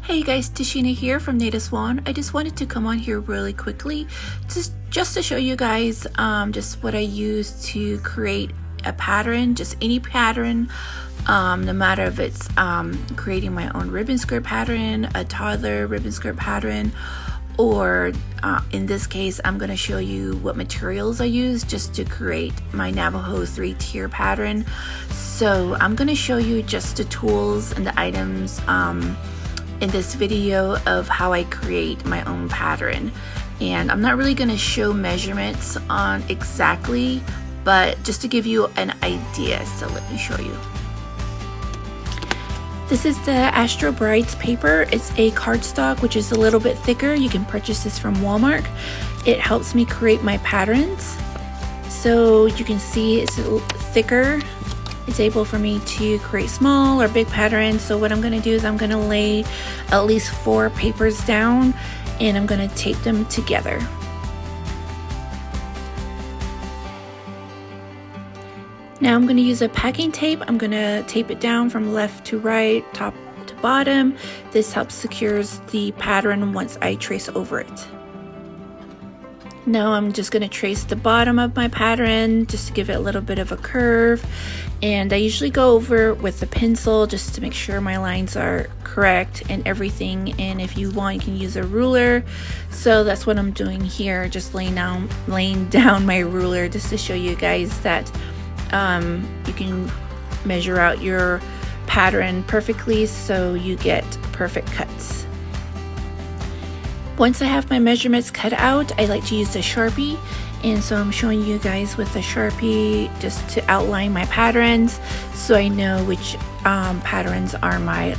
Hey guys, Tashina here from Native Swan. I just wanted to come on here really quickly just to show you guys just what I use to create a pattern, just any pattern, no matter if it's creating my own ribbon skirt pattern, a toddler ribbon skirt pattern, or in this case I'm going to show you what materials I use just to create my Navajo 3-tier pattern. So I'm going to show you just the tools and the items in this video of how I create my own pattern. And I'm not really going to show measurements on exactly, but just to give you an idea. So let me show you. This is the Astro Brights paper. It's a cardstock, which is a little bit thicker. You can purchase this from Walmart. It helps me create my patterns. So you can see it's a little thicker. It's able for me to create small or big patterns. So what I'm going to do is I'm going to lay at least 4 papers down and I'm going to tape them together. Now I'm going to use a packing tape. I'm going to tape it down from left to right, top to bottom. This helps secures the pattern once I trace over it. Now I'm just going to trace the bottom of my pattern just to give it a little bit of a curve, and I usually go over with a pencil just to make sure my lines are correct and everything, and if you want you can use a ruler. So that's what I'm doing here, just laying down my ruler just to show you guys that you can measure out your pattern perfectly so you get perfect cuts. Once I have my measurements cut out, I like to use a Sharpie, and so I'm showing you guys with a Sharpie just to outline my patterns so I know which patterns are my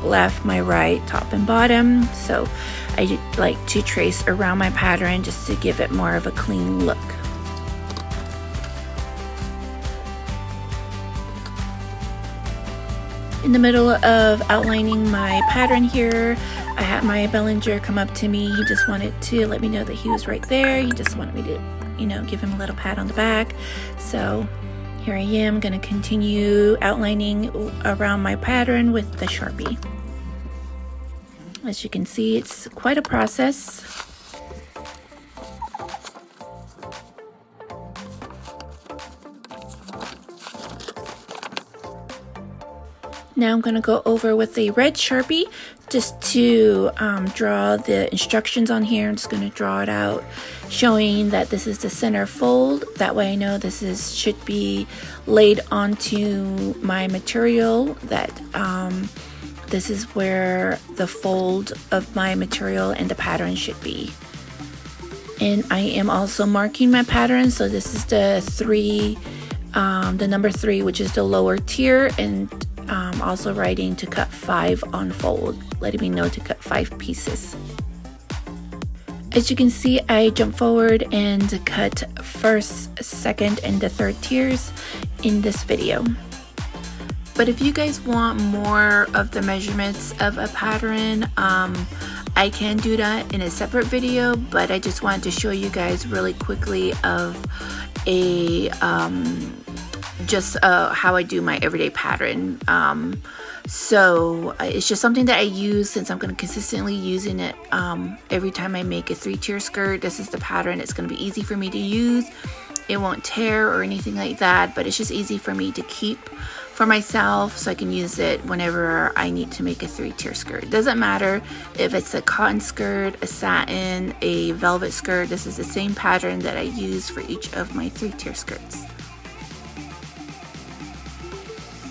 left, my right, top and bottom. So I like to trace around my pattern just to give it more of a clean look. In the middle of outlining my pattern here, I had my Bellinger come up to me. He just wanted to let me know that he was right there. He just wanted me to, you know, give him a little pat on the back. So here I am going to continue outlining around my pattern with the Sharpie. As you can see, it's quite a process. Now I'm going to go over with a red Sharpie just to draw the instructions on here. I'm just going to draw it out showing that this is the center fold. That way I know this should be laid onto my material, that this is where the fold of my material and the pattern should be. And I am also marking my pattern. So this is the number 3, which is the lower tier, and also writing to cut 5 on fold, letting me know to cut 5 pieces. As you can see, I jump forward and cut first, second, and the third tiers in this video. But if you guys want more of the measurements of a pattern, I can do that in a separate video, but I just wanted to show you guys really quickly of a how I do my everyday pattern. So it's just something that I use since I'm going to consistently using it every time I make a 3-tier skirt. This is the pattern. It's going to be easy for me to use. It won't tear or anything like that, but it's just easy for me to keep for myself so I can use it whenever I need to make a 3-tier skirt. It doesn't matter if it's a cotton skirt, a satin, a velvet skirt. This is the same pattern that I use for each of my 3-tier skirts.